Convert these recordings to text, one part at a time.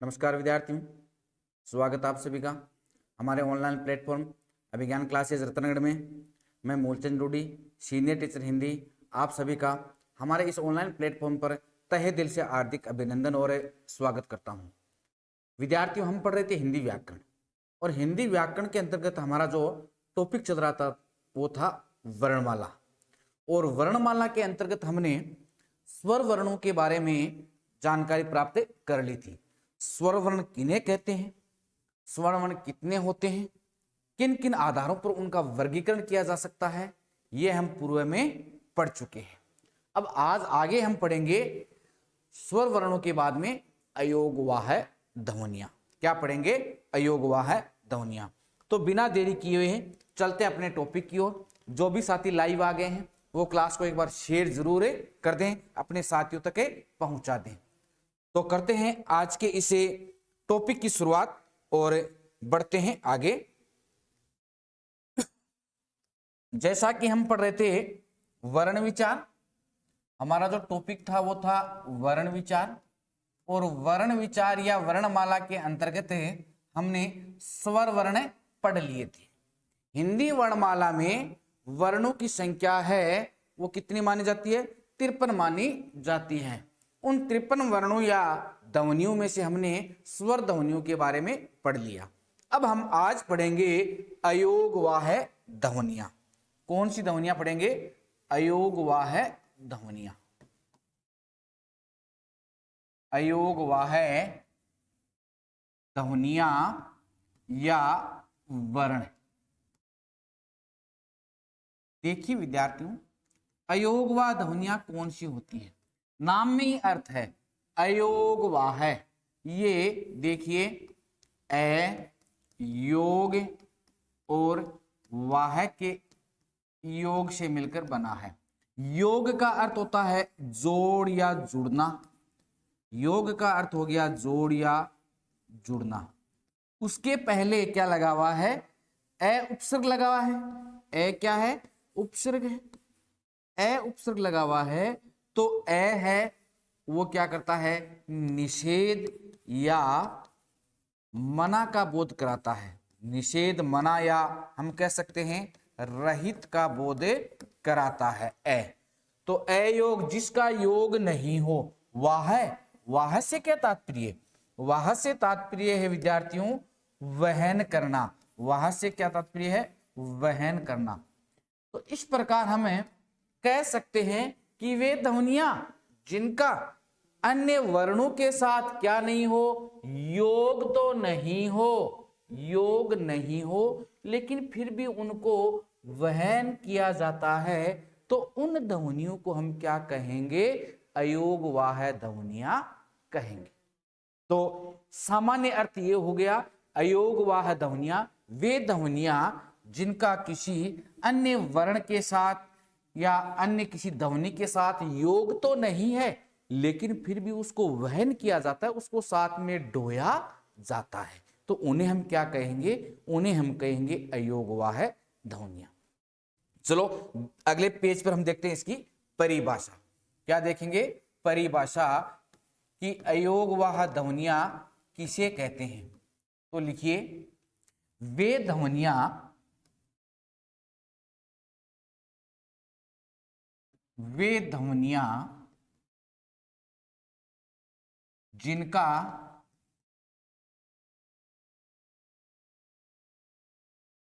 नमस्कार विद्यार्थियों, स्वागत आप सभी का हमारे ऑनलाइन प्लेटफॉर्म अभिज्ञान क्लासेस रतनगढ़ में। मैं मूलचंद रूडी, सीनियर टीचर हिंदी, आप सभी का हमारे इस ऑनलाइन प्लेटफॉर्म पर तहे दिल से हार्दिक अभिनंदन और स्वागत करता हूं। विद्यार्थियों, हम पढ़ रहे थे हिंदी व्याकरण, और हिंदी व्याकरण के अंतर्गत हमारा जो टॉपिक चल रहा था वो था वर्णमाला। और वर्णमाला के अंतर्गत हमने स्वर वर्णों के बारे में जानकारी प्राप्त कर ली थी। स्वर वर्ण किन्हें कहते हैं, स्वर वर्ण कितने होते हैं, किन किन आधारों पर उनका वर्गीकरण किया जा सकता है, यह हम पूर्व में पढ़ चुके हैं। अब आज आगे हम पढ़ेंगे स्वर वर्णों के बाद में अयोगवाह ध्वनियां। क्या पढ़ेंगे? अयोगवाह ध्वनियां। तो बिना देरी किए हुए चलते अपने टॉपिक की ओर। जो भी साथी लाइव आ गए हैं वो क्लास को एक बार शेयर जरूर कर दें, अपने साथियों तक पहुंचा दें। तो करते हैं आज के इसे टॉपिक की शुरुआत और बढ़ते हैं आगे। जैसा कि हम पढ़ रहे थे वर्ण विचार, हमारा जो टॉपिक था वो था वर्ण विचार। और वर्ण विचार या वर्णमाला के अंतर्गत हमने स्वर वर्ण पढ़ लिए थे। हिंदी वर्णमाला में वर्णों की संख्या है वो कितनी मानी जाती है? 53 मानी जाती है। उन 53 वर्णों या ध्वनियों में से हमने स्वर ध्वनियों के बारे में पढ़ लिया। अब हम आज पढ़ेंगे अयोगवाह ध्वनियां। कौन सी ध्वनियां पढ़ेंगे? अयोगवाह ध्वनियां। अयोगवाह ध्वनियां या वर्ण। देखिए विद्यार्थियों, अयोगवाह ध्वनियां कौन सी होती है? नाम में ही अर्थ है अयोगवाह। ये देखिए ए योग और वाह के योग से मिलकर बना है। योग का अर्थ होता है जोड़ या जुड़ना। योग का अर्थ हो गया जोड़ या जुड़ना। उसके पहले क्या लगा हुआ है? ए उपसर्ग लगा हुआ है। ए क्या है? उपसर्ग है। ए उपसर्ग लगा हुआ है तो ए है वो क्या करता है? निषेध या मना का बोध कराता है। निषेध, मना या हम कह सकते हैं रहित का बोध कराता है ए। तो अयोग जिसका योग नहीं हो वाह। वाह से क्या तात्पर्य? वाह से तात्पर्य है विद्यार्थियों वहन करना। वाह से क्या तात्पर्य है? वहन करना। तो इस प्रकार हमें कह सकते हैं कि वे ध्वनियां जिनका अन्य वर्णों के साथ क्या नहीं हो? योग तो नहीं हो, योग नहीं हो, लेकिन फिर भी उनको वहन किया जाता है, तो उन ध्वनियों को हम क्या कहेंगे? अयोगवाह ध्वनियां कहेंगे। तो सामान्य अर्थ ये हो गया अयोगवाह ध्वनियां वे ध्वनियां जिनका किसी अन्य वर्ण के साथ या अन्य किसी ध्वनि के साथ योग तो नहीं है, लेकिन फिर भी उसको वहन किया जाता है, उसको साथ में ढोया जाता है। तो उन्हें हम क्या कहेंगे? उन्हें हम कहेंगे अयोगवाह ध्वनियां। चलो अगले पेज पर हम देखते हैं इसकी परिभाषा। क्या देखेंगे? परिभाषा कि अयोगवाह ध्वनियां किसे कहते हैं। तो लिखिए वे ध्वनियां जिनका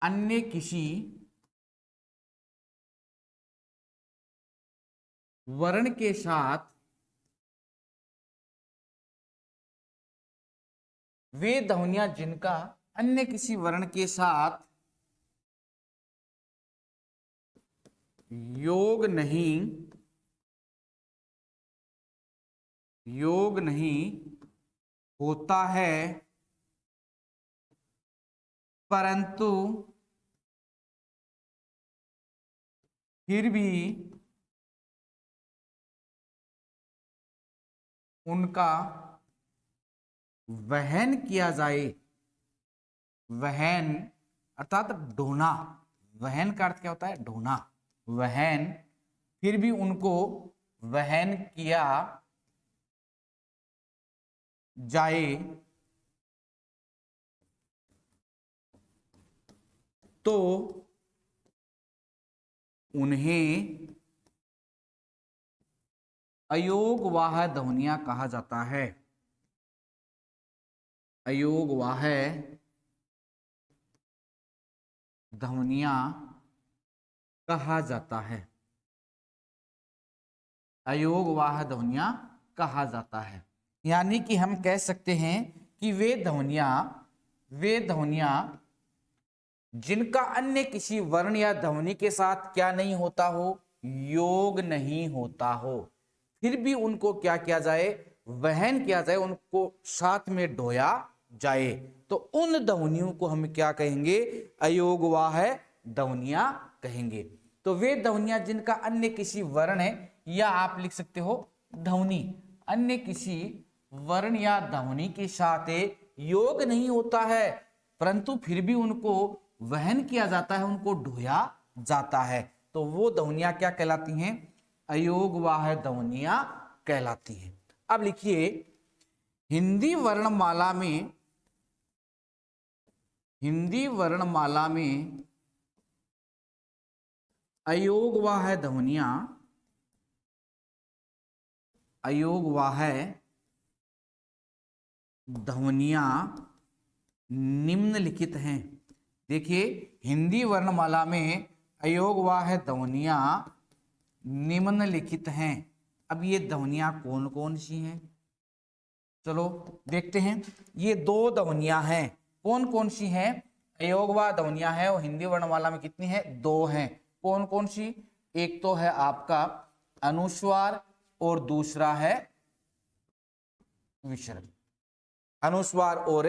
अन्य किसी वर्ण के साथ वे ध्वनियां जिनका अन्य किसी वर्ण के साथ योग नहीं होता है, परंतु फिर भी उनका वहन किया जाए। वहन अर्थात ढोना। वहन का अर्थ क्या होता है? ढोना। वहन, फिर भी उनको वहन किया जाए तो उन्हें अयोगवाह ध्वनियां कहा जाता है। अयोगवाह ध्वनियां कहा जाता है। अयोगवाह ध्वनियां कहा जाता है। यानी कि हम कह सकते हैं कि वे ध्वनियां जिनका अन्य किसी वर्ण या ध्वनि के साथ क्या नहीं होता हो, योग नहीं होता हो, फिर भी उनको क्या किया जाए, वहन किया जाए, उनको साथ में ढोया जाए, तो उन ध्वनियों को हम क्या कहेंगे, अयोगवाह ध्वनियां कहेंगे। तो वे ध्वनियां जिनका अन्य किसी वर्ण है, या आप लिख सकते हो ध्वनि अन्य किसी वर्ण या ध्वनि के साथ योग नहीं होता है, परंतु फिर भी उनको वहन किया जाता है, उनको ढोया जाता है, तो वो ध्वनियां क्या कहलाती हैं, अयोगवाह ध्वनियां कहलाती हैं। अब लिखिए, हिंदी वर्णमाला में अयोगवाह ध्वनियां निम्नलिखित हैं। देखिए, हिंदी वर्णमाला में अयोगवाह ध्वनियां निम्नलिखित हैं। अब ये ध्वनियां कौन कौन सी हैं, चलो देखते हैं। ये दो ध्वनियां हैं, कौन कौन सी हैं, अयोगवाह ध्वनियां हैं, और हिंदी वर्णमाला में कितनी है, दो हैं। कौन कौन सी, एक तो है आपका अनुस्वार और दूसरा है विसर्ग। अनुस्वार और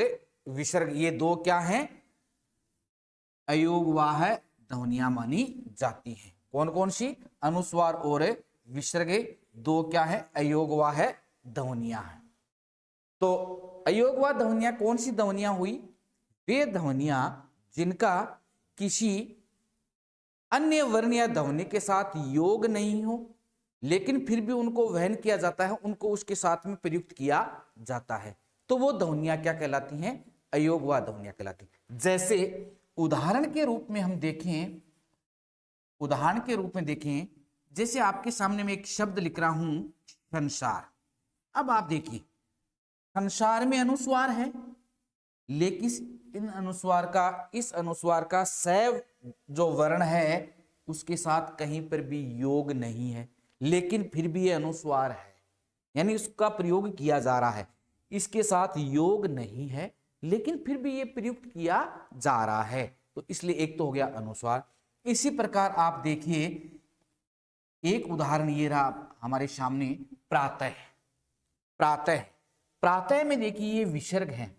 विसर्ग, ये दो क्या हैं, अयोगवाह ध्वनियां मानी जाती हैं। कौन कौन सी, अनुस्वार और विसर्ग, दो क्या है, अयोगवाह ध्वनियां हैं। तो अयोगवाह ध्वनियां कौन सी ध्वनियां हुई, वे ध्वनियां जिनका किसी अन्य वर्ण या ध्वनि के साथ योग नहीं हो, लेकिन फिर भी उनको वहन किया जाता है, उनको उसके साथ में प्रयुक्त किया जाता है, तो वो ध्वनियां क्या कहलाती हैं, अयोगवाह ध्वनियां कहलाती हैं। जैसे उदाहरण के रूप में हम देखें, जैसे आपके सामने मैं एक शब्द लिख रहा हूं, संसार। अब आप देखिए, संसार में अनुस्वार है, लेकिन इस अनुस्वार का सैव जो वर्ण है उसके साथ कहीं पर भी योग नहीं है, लेकिन फिर भी ये अनुस्वार है, यानी उसका प्रयोग किया जा रहा है। इसके साथ योग नहीं है, लेकिन फिर भी ये प्रयुक्त किया जा रहा है, तो इसलिए एक तो हो गया अनुस्वार। इसी प्रकार आप देखिए, एक उदाहरण ये रहा हमारे सामने, प्रातः। प्रातः में देखिए ये विसर्ग है,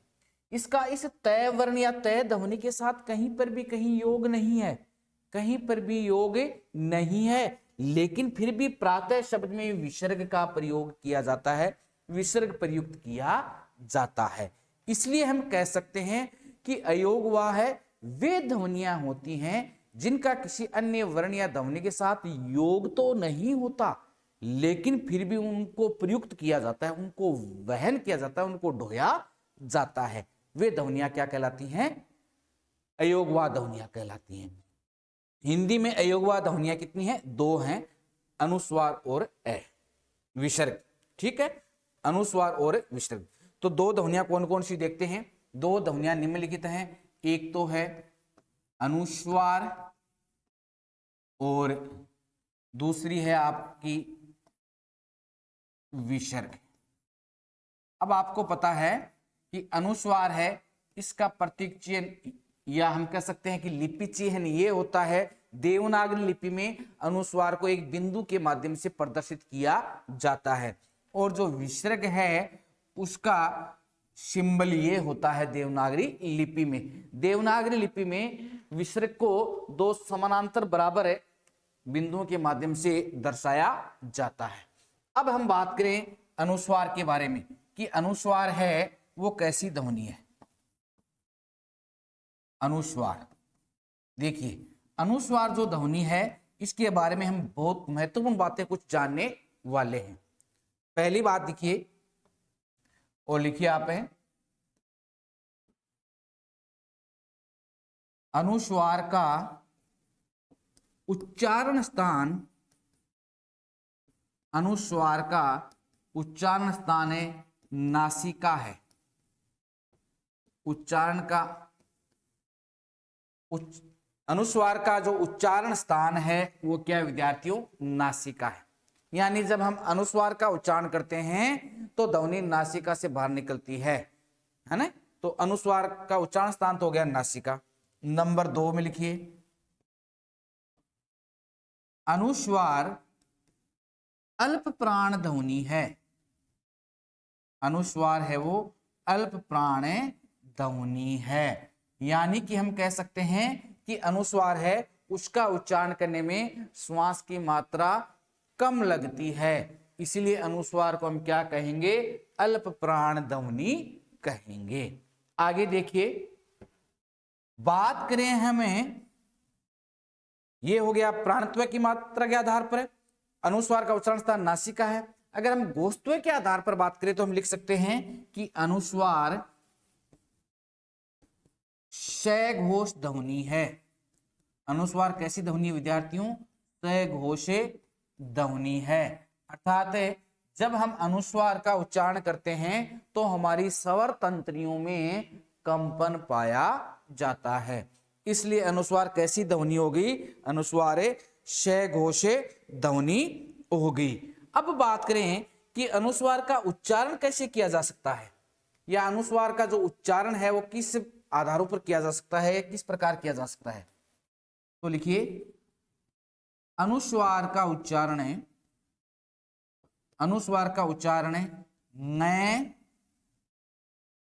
इसका इस तय वर्ण या तय ध्वनि के साथ कहीं पर भी कहीं योग नहीं है, कहीं पर भी योग नहीं है, लेकिन फिर भी प्रातः शब्द में विसर्ग का प्रयोग किया जाता है, विसर्ग प्रयुक्त किया जाता है। इसलिए हम कह सकते हैं कि अयोगवाह वे ध्वनियां होती हैं जिनका किसी अन्य वर्ण या ध्वनि के साथ योग तो नहीं होता, लेकिन फिर भी उनको प्रयुक्त किया जाता है, उनको वहन किया जाता है, उनको ढोया जाता है। वे ध्वनियां क्या कहलाती हैं, अयोगवाह ध्वनियां कहलाती हैं। हिंदी में अयोगवाह ध्वनियां कितनी हैं, दो हैं, अनुस्वार और विसर्ग। ठीक है, अनुस्वार और विसर्ग। तो दो ध्वनियां कौन कौन सी देखते हैं, दो ध्वनियां निम्नलिखित हैं, एक तो है अनुस्वार और दूसरी है आपकी विसर्ग। अब आपको पता है कि अनुस्वार है, इसका प्रतीक चिन्ह या हम कह सकते हैं कि लिपि चिन्ह ये होता है, देवनागरी लिपि में अनुस्वार को एक बिंदु के माध्यम से प्रदर्शित किया जाता है, और जो विसर्ग है उसका सिंबल ये होता है देवनागरी लिपि में। देवनागरी लिपि में विसर्ग को दो समानांतर बराबर बिंदुओं के माध्यम से दर्शाया जाता है। अब हम बात करें अनुस्वार के बारे में कि अनुस्वार है वो कैसी ध्वनि है। अनुस्वार, देखिए अनुस्वार जो ध्वनि है इसके बारे में हम बहुत महत्वपूर्ण बातें कुछ जानने वाले हैं। पहली बात देखिए और लिखिए आप है, अनुस्वार का उच्चारण स्थान, अनुस्वार का उच्चारण स्थान है नासिका है। उच्चारण का अनुस्वार का जो उच्चारण स्थान है वो क्या है विद्यार्थियों? नासिका है। यानी जब हम अनुस्वार का उच्चारण करते हैं तो ध्वनि नासिका से बाहर निकलती है ना। तो अनुस्वार का उच्चारण स्थान तो हो गया नासिका। नंबर 2 में लिखिए, अनुस्वार अल्प प्राण ध्वनि है। अनुस्वार है वो अल्प प्राण ध्वनि है। यानी कि हम कह सकते हैं कि अनुस्वार है उसका उच्चारण करने में श्वास की मात्रा कम लगती है, इसलिए अनुस्वार को हम क्या कहेंगे? अल्प प्राण ध्वनि कहेंगे। आगे देखिए, बात करें हमें, ये हो गया प्राणत्व की मात्रा के आधार पर अनुस्वार का उच्चारण स्थान नासिका है। अगर हम घोषत्व के आधार पर बात करें तो हम लिख सकते हैं कि अनुस्वार सघोष ध्वनि है। अनुस्वार कैसी ध्वनि है विद्यार्थियों? सघोष ध्वनि है। अर्थात जब हम अनुस्वार का उच्चारण करते हैं तो हमारी स्वर तंत्रियों में कंपन पाया जाता है, इसलिए अनुस्वार कैसी ध्वनि होगी? अनुस्वार सघोष ध्वनि होगी। अब बात करें कि अनुस्वार का उच्चारण कैसे किया जा सकता है, या अनुस्वार का जो उच्चारण है वो किस आधारों पर किया जा सकता है, किस प्रकार किया जा सकता है। तो लिखिए, अनुस्वार का उच्चारण है, अनुस्वार का उच्चारण है न,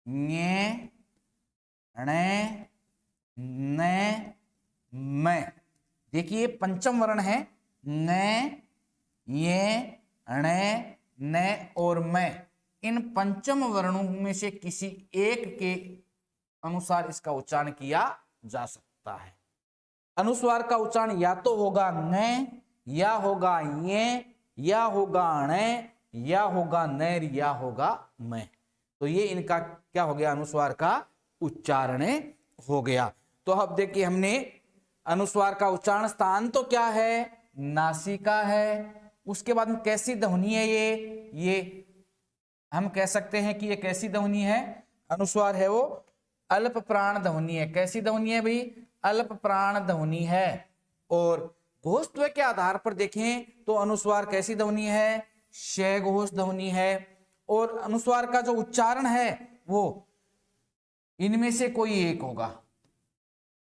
ञ, ण, न, म। देखिए पंचम वर्ण है न, ञ, ण, न और म। इन पंचम वर्णों में से किसी एक के अनुसार इसका उच्चारण किया जा सकता है। अनुस्वार का उच्चारण या तो होगा न, या होगा ञ, या होगा ण, या होगा न, या होगा म। तो ये इनका क्या हो गया? अनुस्वार का उच्चारण हो गया। तो अब देखिए, हमने अनुस्वार का उच्चारण स्थान तो क्या है? नासिका है। उसके बाद में कैसी ध्वनि है ये हम कह सकते हैं कि ये कैसी ध्वनि है? अनुस्वार है वो अल्प प्राण ध्वनि है। कैसी ध्वनि है भाई? अल्प प्राण ध्वनि है। और घोषत्व के आधार पर देखें तो अनुस्वार कैसी ध्वनि है? सघोष ध्वनि है। और अनुस्वार का जो उच्चारण है वो इनमें से कोई एक होगा,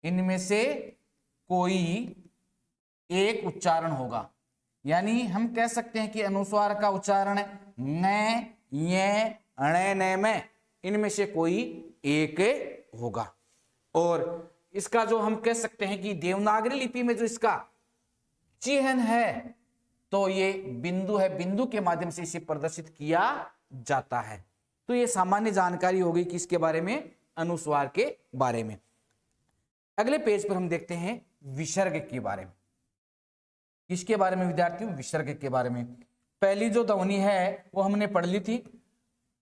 इनमें से कोई एक उच्चारण होगा। यानी हम कह सकते हैं कि अनुस्वार का उच्चारण न, ञ, ण, न, म, इनमें से कोई एक होगा। और इसका जो हम कह सकते हैं कि देवनागरी लिपि में जो इसका चिन्ह है तो ये बिंदु है, बिंदु के माध्यम से इसे प्रदर्शित किया जाता है। तो ये सामान्य जानकारी होगी किसके बारे में? अनुस्वार के बारे में। अगले पेज पर हम देखते हैं विसर्ग के बारे में। किसके बारे में विद्यार्थियों? विसर्ग के बारे में। पहली जो ध्वनि है वो हमने पढ़ ली थी,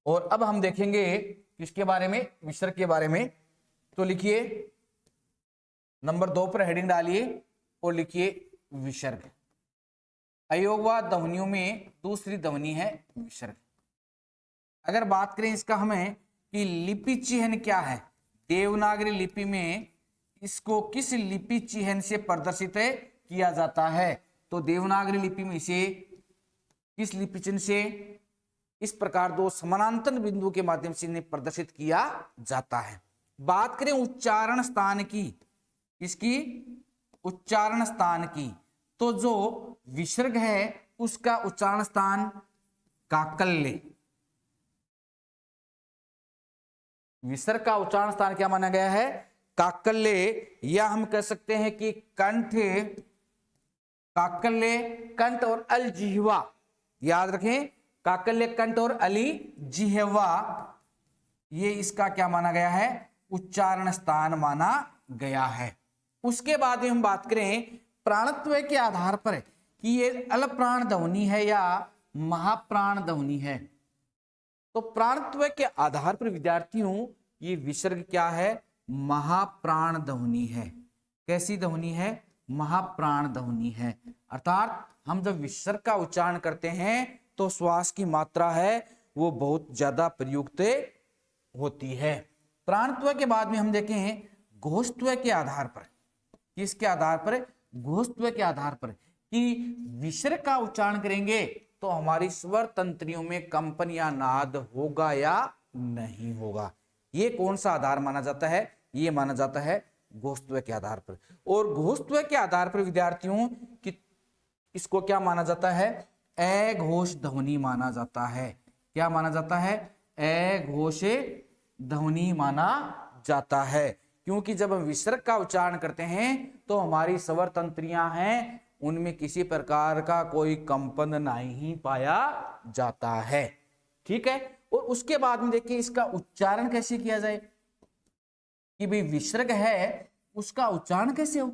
और अब हम देखेंगे किसके बारे में? विसर्ग के बारे में। तो लिखिए, नंबर 2 पर हेडिंग डालिए और लिखिए विसर्ग। अयोगवाद ध्वनियों में दूसरी ध्वनि है विसर्ग। अगर बात करें इसका हमें कि लिपि चिह्न क्या है, देवनागरी लिपि में इसको किस लिपि चिह्न से प्रदर्शित किया जाता है? तो देवनागरी लिपि में इसे किस लिपि चिन्ह से? इस प्रकार दो समानांतर बिंदु के माध्यम से इन्हें प्रदर्शित किया जाता है। बात करें उच्चारण स्थान की, इसकी उच्चारण स्थान की, तो जो विसर्ग है उसका उच्चारण स्थान काकल्य। विसर्ग का उच्चारण स्थान क्या माना गया है? काकल्य, या हम कह सकते हैं कि कंठ, काकल्य, कंठ और अलजिह्वा। याद रखें, काकल्य, कंठ और अली जिह्वा, ये इसका क्या माना गया है? उच्चारण स्थान माना गया है। उसके बाद हम बात करें प्राणत्व के आधार पर कि ये अल्प प्राण ध्वनि है या महाप्राण ध्वनि है। तो प्राणत्व के आधार पर विद्यार्थियों ये विसर्ग क्या है? महाप्राण ध्वनि है। कैसी ध्वनि है? महाप्राण ध्वनि है। अर्थात हम जब विसर्ग का उच्चारण करते हैं तो श्वास की मात्रा है वो बहुत ज्यादा प्रयुक्त होती है। प्राणत्व के बाद में हम देखें घोषत्व के आधार पर। किसके आधार पर? घोषत्व के आधार पर, कि विसर्ग का उच्चारण करेंगे तो हमारी स्वर तंत्रियों में कंपन या नाद होगा या नहीं होगा। ये कौन सा आधार माना जाता है? ये माना जाता है घोषत्व के आधार पर। और घोषत्व के आधार पर विद्यार्थियों कि इसको क्या माना जाता है? अघोष ध्वनि माना जाता है। क्या माना जाता है? अघोष ध्वनि माना जाता है। क्योंकि जब हम विसर्ग का उच्चारण करते हैं तो हमारी स्वर तंत्रियां हैं उनमें किसी प्रकार का कोई कंपन नहीं पाया जाता है। ठीक है। और उसके बाद में देखिए इसका उच्चारण कैसे किया जाए, कि भाई विसर्ग है उसका उच्चारण कैसे हो।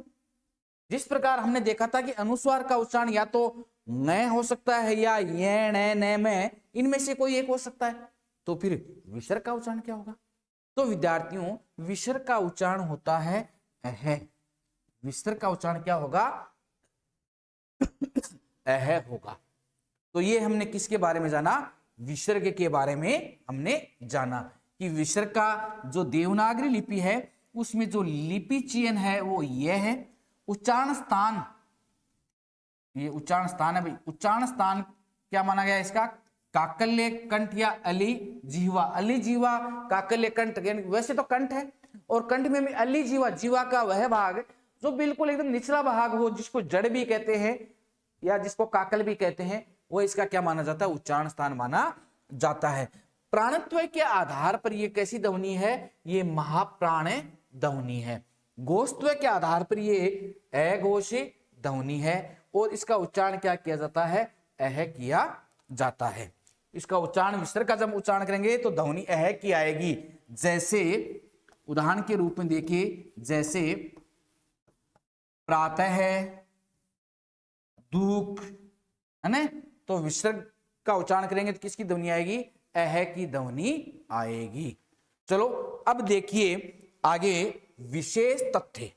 जिस प्रकार हमने देखा था कि अनुस्वार का उच्चारण या तो न हो सकता है या ये न में, इनमें से कोई एक हो सकता है। तो फिर विसर्ग का उच्चारण क्या होगा? तो विद्यार्थियों विसर्ग का उच्चारण होता है अह। विसर्ग का उच्चारण क्या होगा? अह होगा। तो ये हमने किसके बारे में जाना? विसर्ग के बारे में हमने जाना कि विसर्ग का जो देवनागरी लिपि है उसमें जो लिपि चयन है वो यह है। उच्चारण स्थान, ये उच्चारण स्थान है भाई। उच्चारण स्थान क्या माना गया इसका? काकल्य कंठ या अली जीवा। अली जीवा काकल्य कंठ, वैसे तो कंठ है और कंठ में भी अली जीवा, जीवा का वह भाग जो बिल्कुल एकदम निचला भाग हो, जिसको जड़ भी कहते हैं या जिसको काकल भी कहते हैं, वो इसका क्या माना जाता है? उच्चारण स्थान माना जाता है। प्राणत्व के आधार पर ये कैसी ध्वनि है? ये महाप्राण ध्वनि है। घोषत्व के आधार पर ये अघोषी ध्वनि है और इसका उच्चारण क्या किया जाता है? अह किया जाता है। इसका उच्चारण विसर्ग का जब उच्चारण करेंगे तो ध्वनि अह की आएगी। जैसे उदाहरण के रूप में देखिए, जैसे प्रातः है, दुख है ना, तो विसर्ग का उच्चारण करेंगे तो किसकी ध्वनि आएगी? अह की ध्वनि आएगी। चलो अब देखिए आगे विशेष तथ्य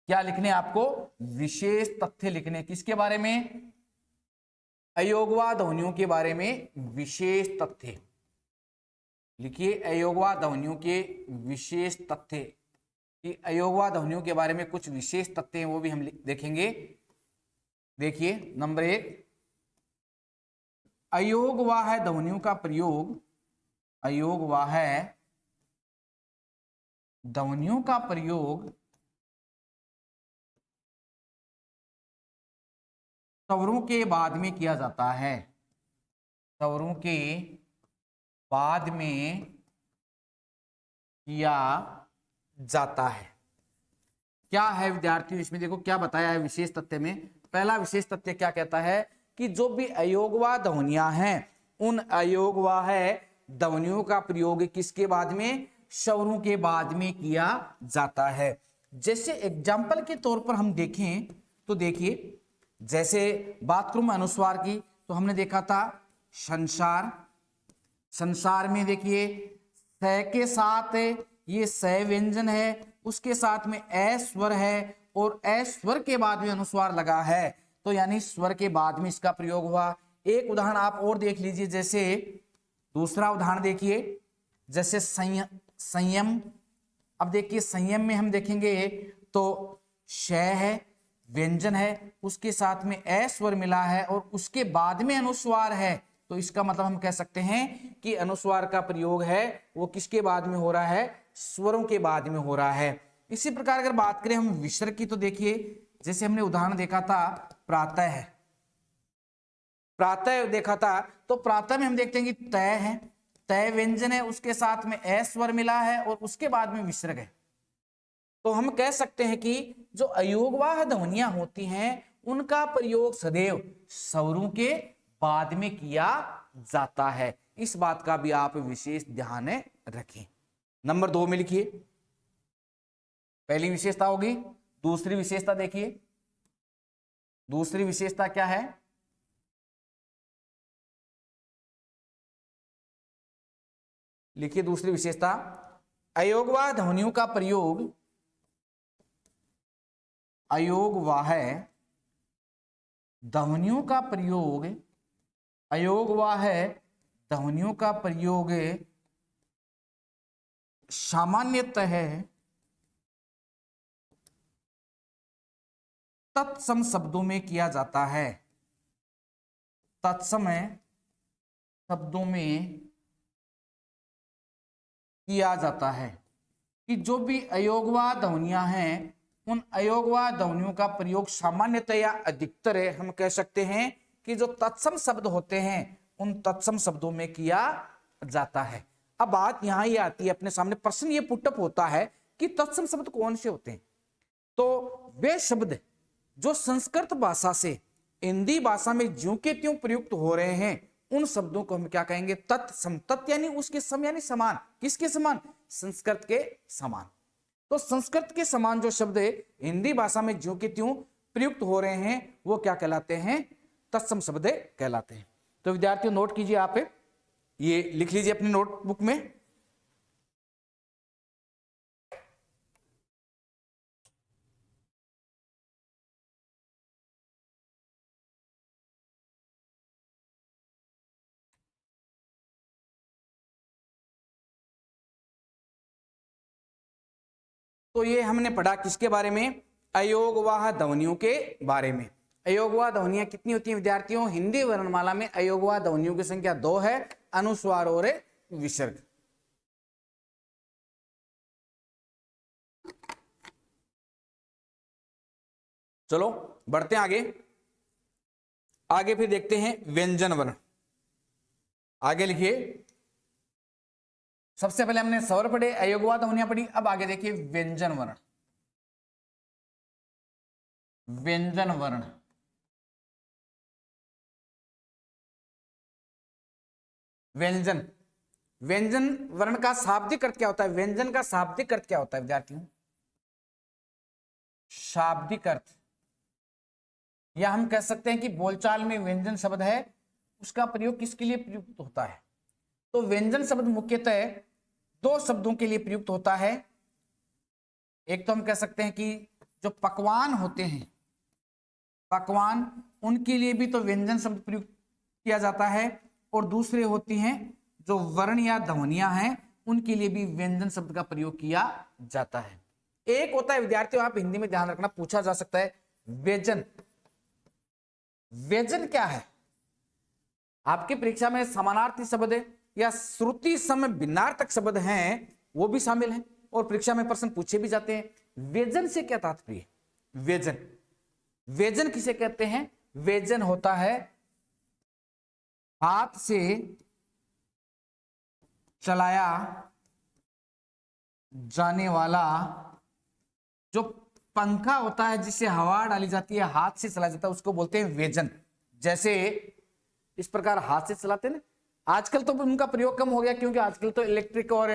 क्या लिखने आपको? विशेष तथ्य लिखने किसके बारे में? अयोगवा ध्वनियों के बारे में विशेष तथ्य लिखिए। अयोगवा ध्वनियों के विशेष तथ्य, कि अयोगवा ध्वनियों के बारे में कुछ विशेष तथ्य हैं वो भी हम देखेंगे। देखिए नंबर 1, अयोगवाह ध्वनियों का प्रयोग, अयोगवाह ध्वनियों का प्रयोग स्वरों के बाद में किया जाता है। स्वरों के बाद में किया जाता है। क्या है विद्यार्थियों इसमें? देखो क्या बताया है विशेष तथ्य में। पहला विशेष तथ्य क्या कहता है कि जो भी अयोगवाह ध्वनियां हैं उन अयोगवाह ध्वनियों का प्रयोग किसके बाद में? स्वरों के बाद में किया जाता है। जैसे एग्जाम्पल के तौर पर हम देखें तो देखिए, जैसे बात करूं मैं अनुस्वार की तो हमने देखा था संसार। संसार में देखिए स के साथ ये स व्यंजन है, उसके साथ में ए स्वर है और ए स्वर के बाद में अनुस्वार लगा है, तो यानी स्वर के बाद में इसका प्रयोग हुआ। एक उदाहरण आप और देख लीजिए, जैसे दूसरा उदाहरण देखिए, जैसे संयम। अब देखिए संयम में हम देखेंगे तो श है, व्यंजन है, उसके साथ में ए स्वर मिला है और उसके बाद में अनुस्वार है, तो इसका मतलब हम कह सकते हैं कि अनुस्वार का प्रयोग है वो किसके बाद में हो रहा है? स्वरों के बाद में हो रहा है। इसी प्रकार अगर बात करें हम विसर्ग की तो देखिए, जैसे हमने उदाहरण देखा था प्रातः है, प्रातः देखा था तो प्रातः में हम देखते हैं कि तय है, तय व्यंजन है, उसके साथ में ए स्वर मिला है और उसके बाद में विसर्ग है। तो हम कह सकते हैं कि जो अयोगवाह ध्वनियां होती हैं उनका प्रयोग सदैव स्वरों के बाद में किया जाता है। इस बात का भी आप विशेष ध्यान रखें। नंबर 2 में लिखिए, पहली विशेषता होगी। दूसरी विशेषता देखिए, दूसरी विशेषता क्या है? लिखिए दूसरी विशेषता, अयोगवाह ध्वनियों का प्रयोग अयोगवाह ध्वनियों का प्रयोग, अयोगवाह ध्वनियों का प्रयोग सामान्यतः तत्सम शब्दों में किया जाता है। तत्सम शब्दों में किया जाता है कि जो भी अयोगवाह ध्वनियां हैं उन अयोगवाह ध्वनियों का प्रयोग सामान्यतः या अधिकतर हम कह सकते हैं कि जो तत्सम शब्द होते हैं उन तत्सम शब्दों में किया जाता है। अब बात यहां ये आती है, अपने सामने प्रश्न ये पुटअप होता है कि तत्सम शब्द कौन से होते हैं। तो वे शब्द जो संस्कृत भाषा से हिंदी भाषा में ज्यों के त्यों प्रयुक्त हो रहे हैं उन शब्दों को हम क्या कहेंगे, तत्सम। तत् यानी उसके सम यानी समान। किसके समान? संस्कृत के समान। तो संस्कृत के समान जो शब्द हिंदी भाषा में ज्यों के त्यों प्रयुक्त हो रहे हैं वो क्या कहलाते हैं? तत्सम शब्द कहलाते हैं। तो विद्यार्थियों नोट कीजिए, आप ये लिख लीजिए अपनी नोटबुक में। तो ये हमने पढ़ा किसके बारे में? अयोगवाह ध्वनियों के बारे में। अयोगवाह ध्वनियां कितनी होती हैं विद्यार्थियों? हिंदी वर्णमाला में अयोगवाह ध्वनियों की संख्या 2 है, अनुस्वार और विसर्ग। चलो बढ़ते हैं आगे। आगे फिर देखते हैं व्यंजन वर्ण। आगे लिखिए, सबसे पहले हमने स्वर पढ़े, अयोगवाह ध्वनियां पढ़ी। अब आगे देखिए व्यंजन वर्ण। व्यंजन वर्ण व्यंजन व्यंजन वर्ण का शाब्दिक अर्थ क्या होता है? व्यंजन का शाब्दिक अर्थ क्या होता है विद्यार्थियों? शाब्दिक अर्थ, या हम कह सकते हैं कि बोलचाल में व्यंजन शब्द है उसका प्रयोग किसके लिए प्रयुक्त होता है? तो व्यंजन शब्द मुख्यतः 2 शब्दों के लिए प्रयुक्त होता है। एक तो हम कह सकते हैं कि जो पकवान होते हैं, पकवान, उनके लिए भी तो व्यंजन शब्द प्रयुक्त किया जाता है, और दूसरे होती हैं जो वर्ण या ध्वनियां हैं उनके लिए भी व्यंजन शब्द का प्रयोग किया जाता है। एक होता है विद्यार्थियों, आप हिंदी में ध्यान रखना, पूछा जा सकता है व्यंजन। व्यंजन क्या है? आपकी परीक्षा में समानार्थी शब्द या श्रुति सम भिन्नार्थक शब्द हैं वो भी शामिल हैं, और परीक्षा में प्रश्न पूछे भी जाते हैं। व्यंजन से क्या तात्पर्य? व्यंजन, व्यंजन किसे कहते हैं? व्यंजन होता है हाथ से चलाया जाने वाला जो पंखा होता है जिससे हवा डाली जाती है, हाथ से चलाया जाता है, उसको बोलते हैं व्यंजन। जैसे इस प्रकार हाथ से चलाते हैं ना। आजकल तो उनका प्रयोग कम हो गया क्योंकि आजकल तो इलेक्ट्रिक और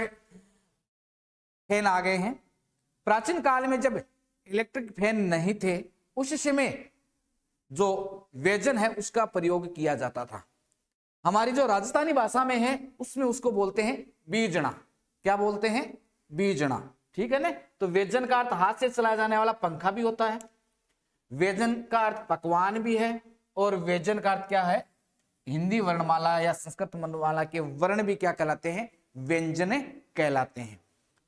फैन आ गए हैं। प्राचीन काल में जब इलेक्ट्रिक फैन नहीं थे उस समय जो व्यंजन है उसका प्रयोग किया जाता था। हमारी जो राजस्थानी भाषा में है उसमें उसको बोलते हैं बीजना। क्या बोलते हैं? बीजना। ठीक है ना। तो व्यंजन का अर्थ हाथ से चलाया जाने वाला पंखा भी होता है, व्यंजन का अर्थ पकवान भी है, और व्यंजन का अर्थ क्या है? हिंदी वर्णमाला या संस्कृत वर्णमाला के वर्ण भी क्या कहलाते हैं? व्यंजन कहलाते हैं।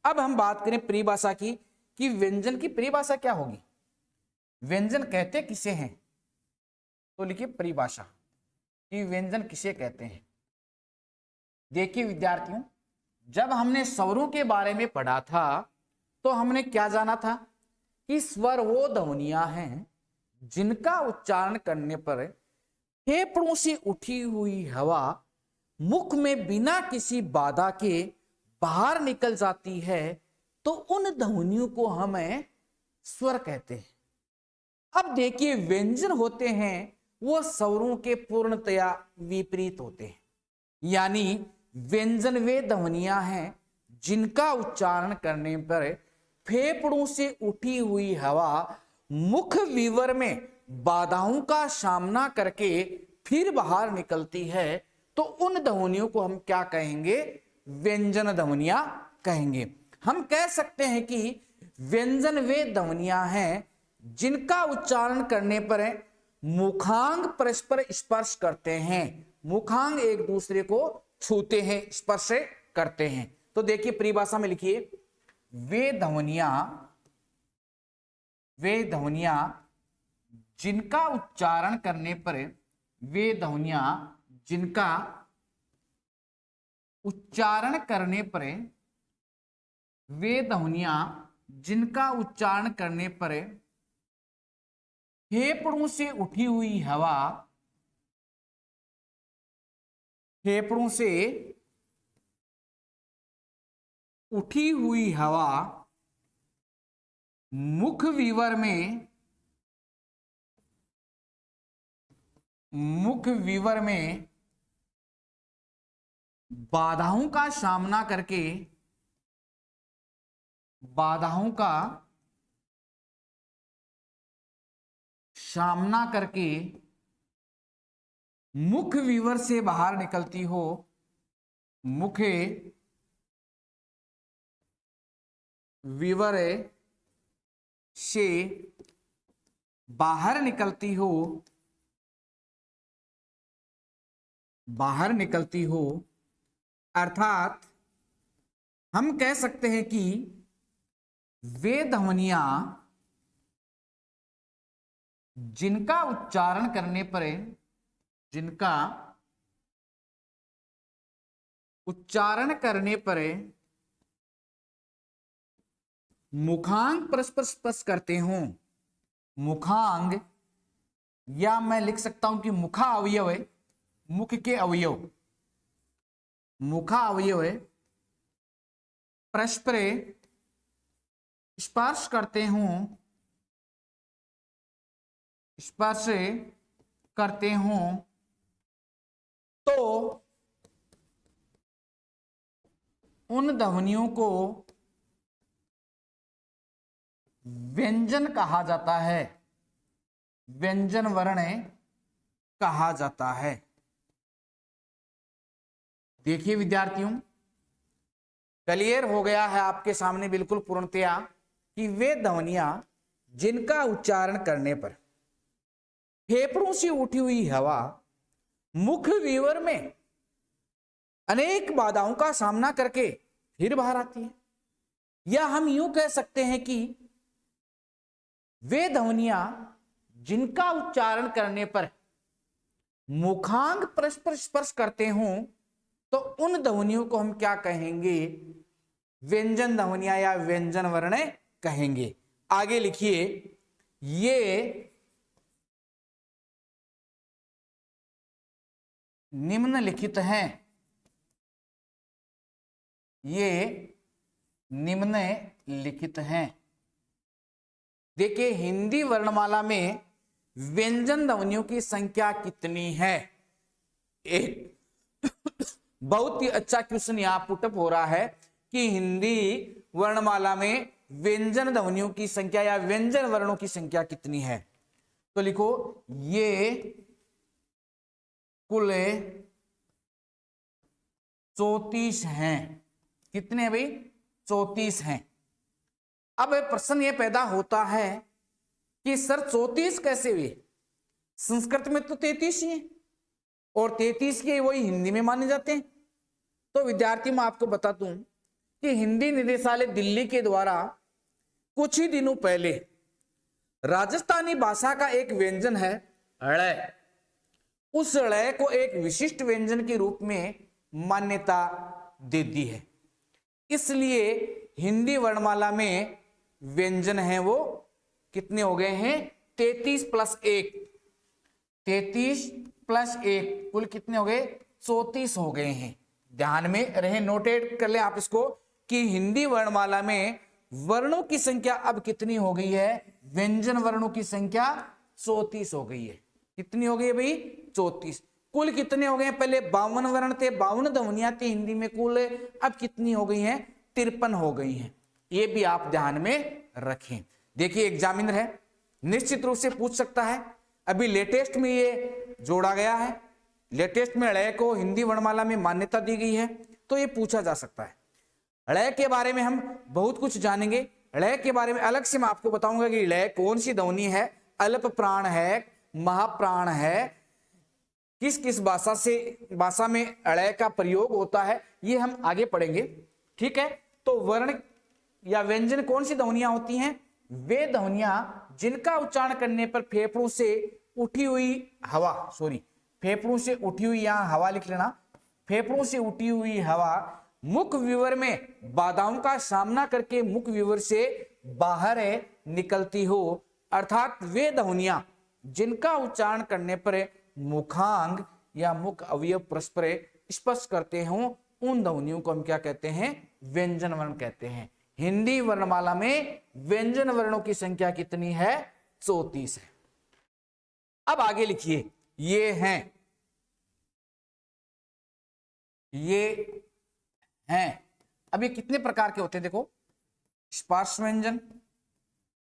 अब हम बात करें परिभाषा की कि व्यंजन की परिभाषा क्या होगी। व्यंजन कहते किसे हैं? तो लिखिए परिभाषा कि व्यंजन किसे कहते हैं। देखिए विद्यार्थियों, जब हमने स्वरों के बारे में पढ़ा था तो हमने क्या जाना था कि स्वर वो ध्वनियां हैं जिनका उच्चारण करने पर फेफड़ों से उठी हुई हवा मुख में बिना किसी बाधा के बाहर निकल जाती है, तो उन ध्वनियों को हमें स्वर कहते हैं। अब देखिए व्यंजन होते हैं वो स्वरों के पूर्णतया विपरीत होते हैं, यानी व्यंजन वे ध्वनियां हैं जिनका उच्चारण करने पर फेफड़ों से उठी हुई हवा मुख विवर में बाधाओं का सामना करके फिर बाहर निकलती है, तो उन ध्वनियों को हम क्या कहेंगे? व्यंजन ध्वनियां कहेंगे। हम कह सकते हैं कि व्यंजन वे ध्वनियां हैं जिनका उच्चारण करने पर मुखांग परस्पर स्पर्श करते हैं। मुखांग एक दूसरे को छूते हैं, स्पर्श करते हैं। तो देखिए परिभाषा में लिखिए, वे ध्वनियां जिनका उच्चारण करने पर, वे ध्वनियां जिनका उच्चारण करने पर, वे ध्वनियां जिनका उच्चारण करने पर फेफड़ों से उठी हुई हवा, फेफड़ों से उठी हुई हवा मुख विवर में बाधाओं का सामना करके, बाधाओं का सामना करके मुख विवर से बाहर निकलती हो, मुख विवर से बाहर निकलती हो, बाहर निकलती हो, अर्थात हम कह सकते हैं कि वे ध्वनियां जिनका उच्चारण करने पर, जिनका उच्चारण करने पर मुखांग परस्पर स्पर्श करते हों, मुखांग, या मैं लिख सकता हूं कि मुखा अवयव है, मुख के अवयव, मुखा अवयव है, परस्पर स्पर्श करते हों, स्पर्श करते हों, तो उन ध्वनियों को व्यंजन कहा जाता है, व्यंजन वर्ण कहा जाता है। देखिए विद्यार्थियों, क्लियर हो गया है आपके सामने बिल्कुल पूर्णतया कि वे ध्वनियां जिनका उच्चारण करने पर फेफड़ों से उठी हुई हवा मुख विवर में अनेक बाधाओं का सामना करके फिर बाहर आती है, या हम यूं कह सकते हैं कि वे ध्वनियां जिनका उच्चारण करने पर मुखांग परस्पर स्पर्श करते हों, तो उन ध्वनियों को हम क्या कहेंगे, व्यंजन ध्वनियां या व्यंजन वर्ण कहेंगे। आगे लिखिए, ये निम्नलिखित हैं, ये निम्नलिखित हैं। देखिए हिंदी वर्णमाला में व्यंजन ध्वनियों की संख्या कितनी है। एक बहुत ही अच्छा क्वेश्चन यहां पुटअप हो रहा है कि हिंदी वर्णमाला में व्यंजन ध्वनियों की संख्या या व्यंजन वर्णों की संख्या कितनी है। तो लिखो, ये कुल 34 हैं। कितने भाई? 34 हैं। अब प्रश्न ये पैदा होता है कि सर 34 कैसे हुए? संस्कृत में तो 33 ही है और 33 के वही हिंदी में माने जाते हैं। तो विद्यार्थी मैं आपको बता दूं कि हिंदी निदेशालय दिल्ली के द्वारा कुछ ही दिनों पहले राजस्थानी भाषा का एक व्यंजन है ळ, उस ळ को एक विशिष्ट व्यंजन के रूप में मान्यता दे दी है। इसलिए हिंदी वर्णमाला में व्यंजन है वो कितने हो गए हैं? 33 + 1, 33 + 1 कुल कितने हो गए? 34 हो गए हैं। ध्यान में रहे, नोटेट कर ले आप इसको कि हिंदी वर्णमाला में वर्णों की संख्या अब कितनी हो गई है? व्यंजन वर्णों की संख्या 34 हो गई है। कितनी हो गई है भाई? 34। कुल कितने हो गए? पहले 52 वर्ण थे, 52 ध्वनियां थी हिंदी में कुल, अब कितनी हो गई हैं? 53 हो गई हैं। ये भी आप ध्यान में रखें। देखिए एग्जामिनर है, निश्चित रूप से पूछ सकता है। अभी लेटेस्ट में ये जोड़ा गया है, लेटेस्ट में ळ को हिंदी वर्णमाला में मान्यता दी गई है, तो ये पूछा जा सकता है। ळ के बारे में हम बहुत कुछ जानेंगे, ळ के बारे में अलग से मैं आपको बताऊंगा कि ळ कौन सी ध्वनि है, अल्प प्राण है, महाप्राण है, किस किस भाषा में ळ का प्रयोग होता है, ये हम आगे पढ़ेंगे। ठीक है, तो वर्ण या व्यंजन कौन सी ध्वनियां होती हैं? वे ध्वनियां जिनका उच्चारण करने पर फेफड़ों से उठी हुई हवा, फेफड़ों से उठी हुई, यहां हवा लिख लेना, फेफड़ों से उठी हुई हवा मुख विवर में बाधाओं का सामना करके मुख विवर से बाहर निकलती हो, अर्थात वे ध्वनियां जिनका उच्चारण करने पर मुखांग या मुख अवयव परस्पर स्पर्श करते हो, उन ध्वनियों को हम क्या कहते हैं? व्यंजन वर्ण कहते हैं। हिंदी वर्णमाला में व्यंजन वर्णों की संख्या कितनी है? 34 है। अब आगे लिखिए, ये हैं, अब ये कितने प्रकार के होते हैं? देखो, स्पर्श व्यंजन,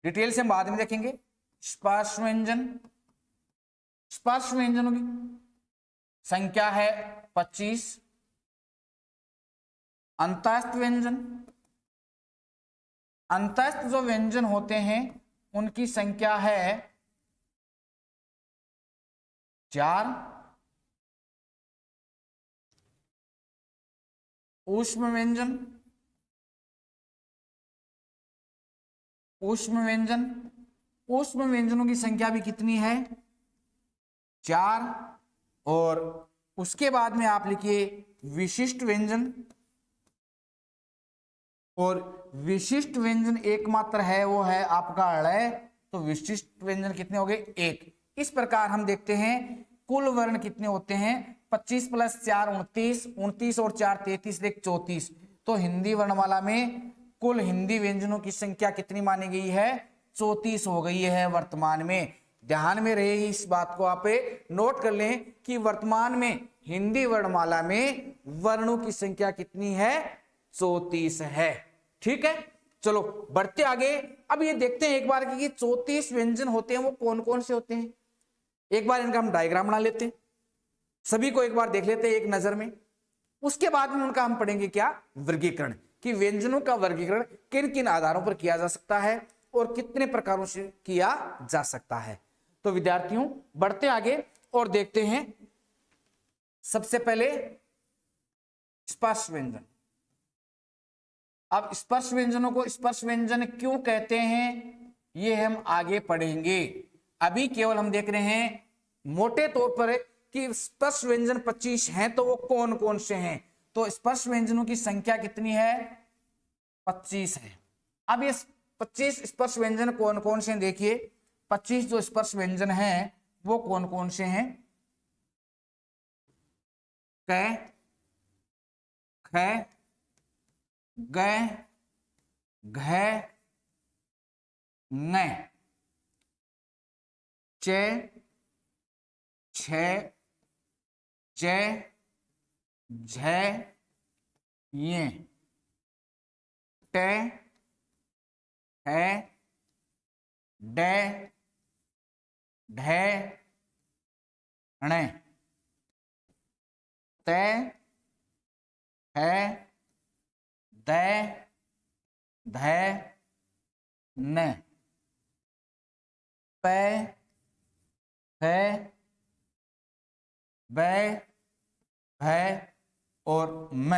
डिटेल से हम बाद में देखेंगे। स्पर्श व्यंजनों की संख्या है 25। अंतस्थ जो व्यंजन होते हैं उनकी संख्या है 4। ऊष्म व्यंजनों की संख्या भी कितनी है? 4। और उसके बाद में आप लिखिए विशिष्ट व्यंजन, और विशिष्ट व्यंजन एकमात्र है, वो है आपका ळ। तो विशिष्ट व्यंजन कितने हो गए? 1। इस प्रकार हम देखते हैं कुल वर्ण कितने होते हैं? 25 + 4 29, 29 और 4 33, 34। तो हिंदी वर्णमाला में कुल हिंदी व्यंजनों की संख्या कितनी मानी गई है? 34 हो गई है वर्तमान में। ध्यान में रहे, इस बात को आप नोट कर लें कि वर्तमान में हिंदी वर्णमाला में वर्णों की संख्या कितनी है? 34 है। ठीक है, चलो बढ़ते आगे। अब ये देखते हैं एक बार कि 34 व्यंजन होते हैं वो कौन कौन से होते हैं। एक बार इनका हम डायग्राम बना लेते हैं, सभी को एक बार देख लेते हैं एक नजर में। उसके बाद में उनका हम पढ़ेंगे क्या? वर्गीकरण, कि व्यंजनों का वर्गीकरण किन किन आधारों पर किया जा सकता है और कितने प्रकारों से किया जा सकता है। तो विद्यार्थियों बढ़ते आगे और देखते हैं सबसे पहले स्पर्श व्यंजन। अब स्पर्श व्यंजनों को स्पर्श व्यंजन क्यों कहते हैं ये हम आगे पढ़ेंगे। अभी केवल हम देख रहे हैं मोटे तौर पर कि स्पर्श व्यंजन 25 हैं, तो वो कौन कौन से हैं। तो स्पर्श व्यंजनों की संख्या कितनी है? 25 है। अब ये 25 स्पर्श व्यंजन कौन कौन से हैं देखिए। 25 जो स्पर्श व्यंजन हैं वो कौन कौन से हैं? क, ख, ग, घ, न, च, छ, ज, झ, य, ट, ठ, ड, ढ, ण, त, थ, द, ध, न, प, फ, ब, भ और म।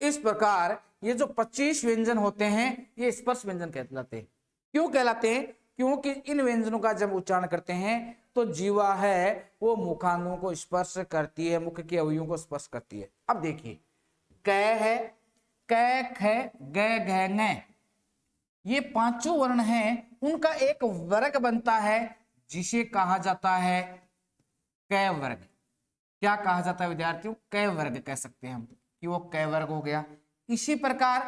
इस प्रकार ये जो 25 व्यंजन होते हैं ये स्पर्श व्यंजन कहलाते हैं। क्यों कहलाते हैं? क्योंकि इन व्यंजनों का जब उच्चारण करते हैं तो जीवा है वो मुखांगों को स्पर्श करती है, मुख के अवयवों को स्पर्श करती है। अब देखिए क है, क, ख, ग, घ, न, ये पांचों वर्ण हैं, उनका एक वर्ग बनता है जिसे कहा जाता है क वर्ग। क्या कहा जाता है विद्यार्थियों? क वर्ग कह सकते हैं हम कि वो क वर्ग हो गया। इसी प्रकार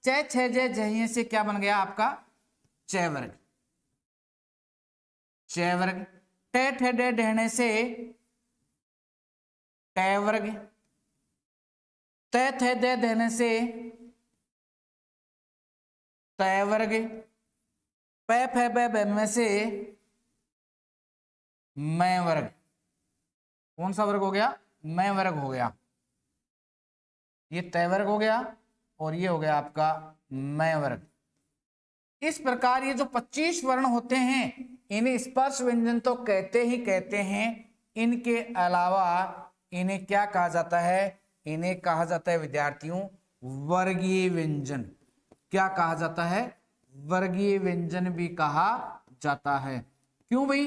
च, छ, ज, झ से क्या बन गया आपका? च वर्ग। च वर्ग। ट, ठ, ड, ढहने से ट वर्ग। त, थ, द, धने से त वर्ग। प, फ, ब, भ में से म वर्ग। कौन सा वर्ग हो गया? म वर्ग हो गया। ये त वर्ग हो गया और ये हो गया आपका म वर्ग। इस प्रकार ये जो 25 वर्ण होते हैं इन्हें स्पर्श व्यंजन तो कहते ही कहते हैं, इनके अलावा इन्हें क्या कहा जाता है, इन्हें कहा जाता है विद्यार्थियों वर्गीय व्यंजन। क्या कहा जाता है, वर्गीय व्यंजन भी कहा जाता है। क्यों भाई,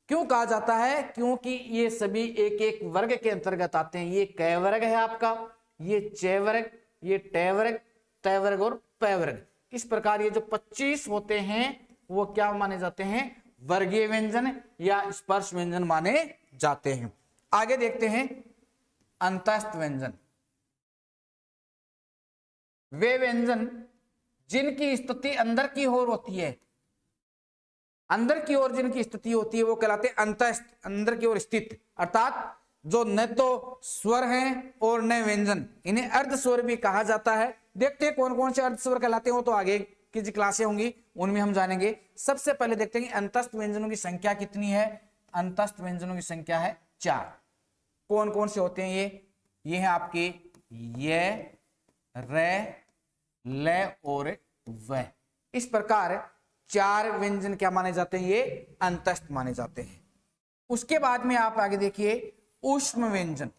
क्यों कहा जाता है, क्योंकि ये सभी एक एक वर्ग के अंतर्गत आते हैं। ये क वर्ग है आपका, ये च वर्ग, ये ट वर्ग, त वर्ग और प वर्ग। इस प्रकार ये जो 25 होते हैं वो क्या माने जाते हैं, वर्गीय व्यंजन या स्पर्श व्यंजन माने जाते हैं। आगे देखते हैं अंतस्थ व्यंजन। वे व्यंजन जिनकी स्थिति अंदर की ओर होती है, अंदर की ओर जिनकी स्थिति होती है वो कहलाते हैं अंतस्थ, अंदर की ओर स्थित, अर्थात जो न तो स्वर हैं और न व्यंजन, इन्हें अर्ध स्वर भी कहा जाता है। देखते हैं कौन कौन से अर्ध स्वर कहलाते हैं, वो तो आगे की जो क्लासें होंगी उनमें हम जानेंगे। सबसे पहले देखते हैं कि अंतस्थ व्यंजनों की संख्या कितनी है। अंतस्थ व्यंजनों की संख्या है 4। कौन कौन से होते हैं ये है आपके ये, रे, ले और व। इस प्रकार 4 व्यंजन क्या माने जाते हैं, ये अंतस्थ माने जाते हैं। उसके बाद में आप आगे देखिए ऊष्म व्यंजन।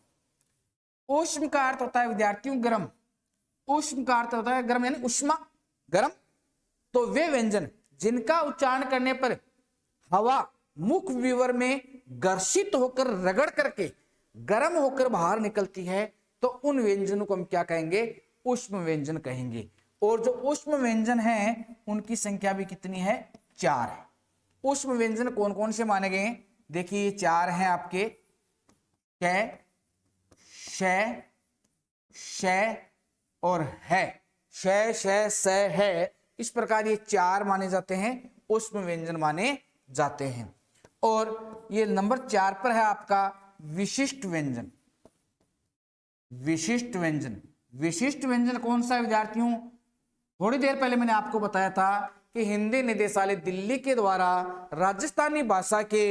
ऊष्म का अर्थ होता है विद्यार्थियों गर्म, ऊष्म का अर्थ होता है गर्म यानी उष्मा, गर्म। तो वे व्यंजन जिनका उच्चारण करने पर हवा मुख विवर में घर्षित होकर रगड़ करके गर्म होकर बाहर निकलती है, तो उन व्यंजनों को हम क्या कहेंगे, ऊष्म व्यंजन कहेंगे। और जो ऊष्म व्यंजन है उनकी संख्या भी कितनी है, 4 है। ऊष्म व्यंजन कौन कौन से माने गए, देखिए 4 हैं आपके, क, श, श और है, श, श, स, है। इस प्रकार ये 4 माने जाते हैं, ऊष्म व्यंजन माने जाते हैं। और ये नंबर 4 पर है आपका विशिष्ट व्यंजन। विशिष्ट व्यंजन, विशिष्ट व्यंजन कौन सा है विद्यार्थियों, थोड़ी देर पहले मैंने आपको बताया था कि हिंदी निदेशालय दिल्ली के द्वारा राजस्थानी भाषा के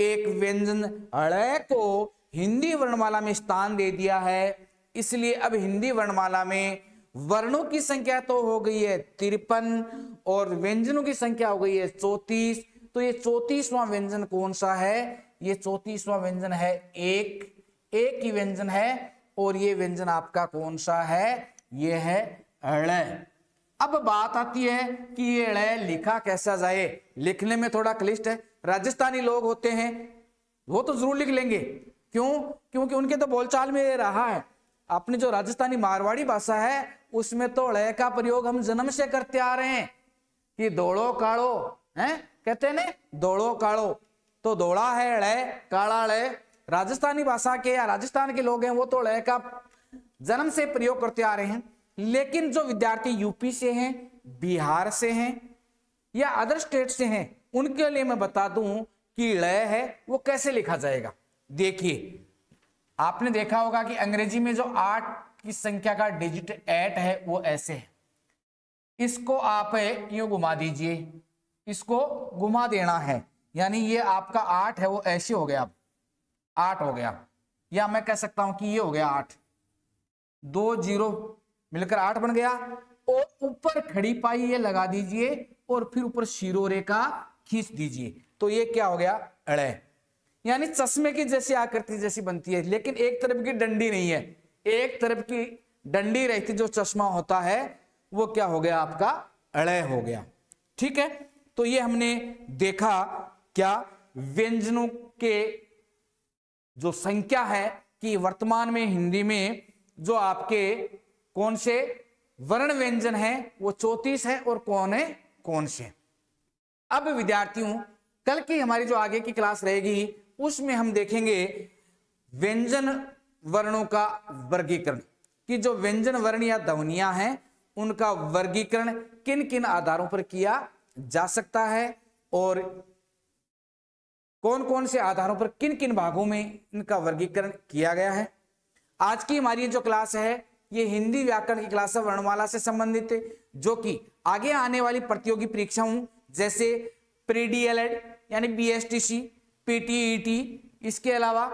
एक व्यंजन ळ को हिंदी वर्णमाला में स्थान दे दिया है। इसलिए अब हिंदी वर्णमाला में वर्णों की संख्या तो हो गई है 53 और व्यंजनों की संख्या हो गई है 34। तो ये 34वां व्यंजन कौन सा है, ये 34वां व्यंजन है एक ही व्यंजन है, और ये व्यंजन आपका कौन सा है, ये है ळ। अब बात आती है कि ये ळ लिखा कैसा जाए, लिखने में थोड़ा क्लिष्ट है। राजस्थानी लोग होते हैं वो तो जरूर लिख लेंगे, क्यों, क्योंकि उनके तो बोलचाल में ये रहा है। अपनी जो राजस्थानी मारवाड़ी भाषा है उसमें तो ळ का प्रयोग हम जन्म से करते आ रहे हैं कि दौड़ो काड़ो, हैं कहते हैं ना, दौड़ो काड़ो, तो दौड़ा है ळ, काड़ा ळ। राजस्थानी भाषा के या राजस्थान के लोग हैं वो तो ळ का जन्म से प्रयोग करते आ रहे हैं। लेकिन जो विद्यार्थी यूपी से हैं, बिहार से हैं या अदर स्टेट से हैं, उनके लिए मैं बता दूं कि ळ है वो कैसे लिखा जाएगा। देखिए आपने देखा होगा कि अंग्रेजी में जो 8 की संख्या का डिजिट 8 है वो ऐसे है, इसको आप यूं घुमा दीजिए, इसको घुमा देना है, यानी ये आपका 8 है वो ऐसे हो गया, 8 हो गया। या मैं कह सकता हूं कि ये हो गया 8, 2 0 मिलकर 8 बन गया। और ऊपर खड़ी पाई ये लगा दीजिए और फिर ऊपर शिरो रेखा खींच दीजिए, तो ये क्या हो गया, ळ। यानी चश्मे की जैसी आकृति जैसी बनती है, लेकिन एक तरफ की डंडी नहीं है, एक तरफ की डंडी रहती जो चश्मा होता है वो क्या हो गया, आपका ळ हो गया। ठीक है, तो ये हमने देखा क्या, व्यंजनों के जो संख्या है कि वर्तमान में हिंदी में जो आपके कौन से वर्ण व्यंजन है वो 34 है और कौन से। अब विद्यार्थियों कल की हमारी जो आगे की क्लास रहेगी उसमें हम देखेंगे व्यंजन वर्णों का वर्गीकरण, कि जो व्यंजन वर्ण या ध्वनियां हैं उनका वर्गीकरण किन किन आधारों पर किया जा सकता है और कौन कौन से आधारों पर किन किन भागों में इनका वर्गीकरण किया गया है। आज की हमारी जो क्लास है ये हिंदी व्याकरण की क्लास है, वर्णमाला से संबंधित है, जो कि आगे आने वाली प्रतियोगी परीक्षाओं जैसे प्री डीएलएड यानी बीएसटीसी, पीटीईटी, इसके अलावा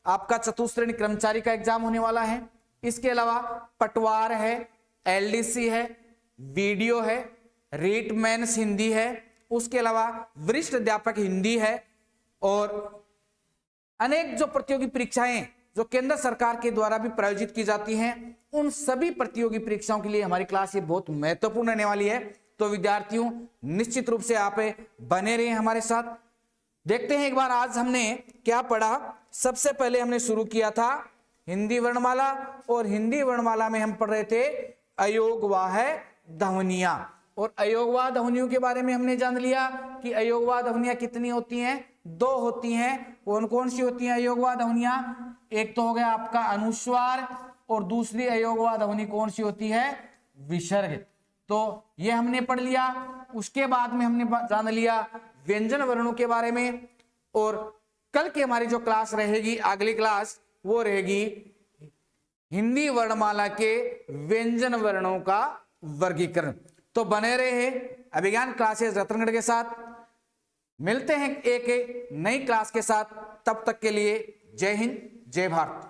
आपका चतुश्रेणी कर्मचारी का एग्जाम होने वाला है, इसके अलावा पटवार है, एलडीसी है, वीडियो है, रीटमेंस हिंदी है, उसके अलावा वरिष्ठ अध्यापक हिंदी है, और अनेक जो प्रतियोगी परीक्षाएं जो केंद्र सरकार के द्वारा भी प्रायोजित की जाती हैं, उन सभी प्रतियोगी परीक्षाओं के लिए हमारी क्लास ये बहुत महत्वपूर्ण रहने वाली है। तो विद्यार्थियों निश्चित रूप से आप बने रहे हमारे साथ। देखते हैं एक बार आज हमने क्या पढ़ा। सबसे पहले हमने शुरू किया था हिंदी वर्णमाला, और हिंदी वर्णमाला में हम पढ़ रहे थे अयोगवाह ध्वनियां, और अयोगवाह ध्वनियों के बारे में हमने जान लिया कि अयोगवाह ध्वनियां कितनी होती हैं, 2 होती हैं। कौन कौन सी होती हैं अयोगवाह ध्वनियां? एक तो हो गया आपका अनुस्वार, और दूसरी अयोगवाह ध्वनि कौन सी होती है? विसर्ग। तो ये हमने पढ़ लिया। उसके बाद में हमने जान लिया व्यंजन वर्णों के बारे में, और कल की हमारी जो क्लास रहेगी, अगली क्लास, वो रहेगी हिंदी वर्णमाला के व्यंजन वर्णों का वर्गीकरण। तो बने रहे अभिज्ञान क्लासेस रतनगढ़ के साथ। मिलते हैं एक नई क्लास के साथ, तब तक के लिए जय हिंद जय भारत।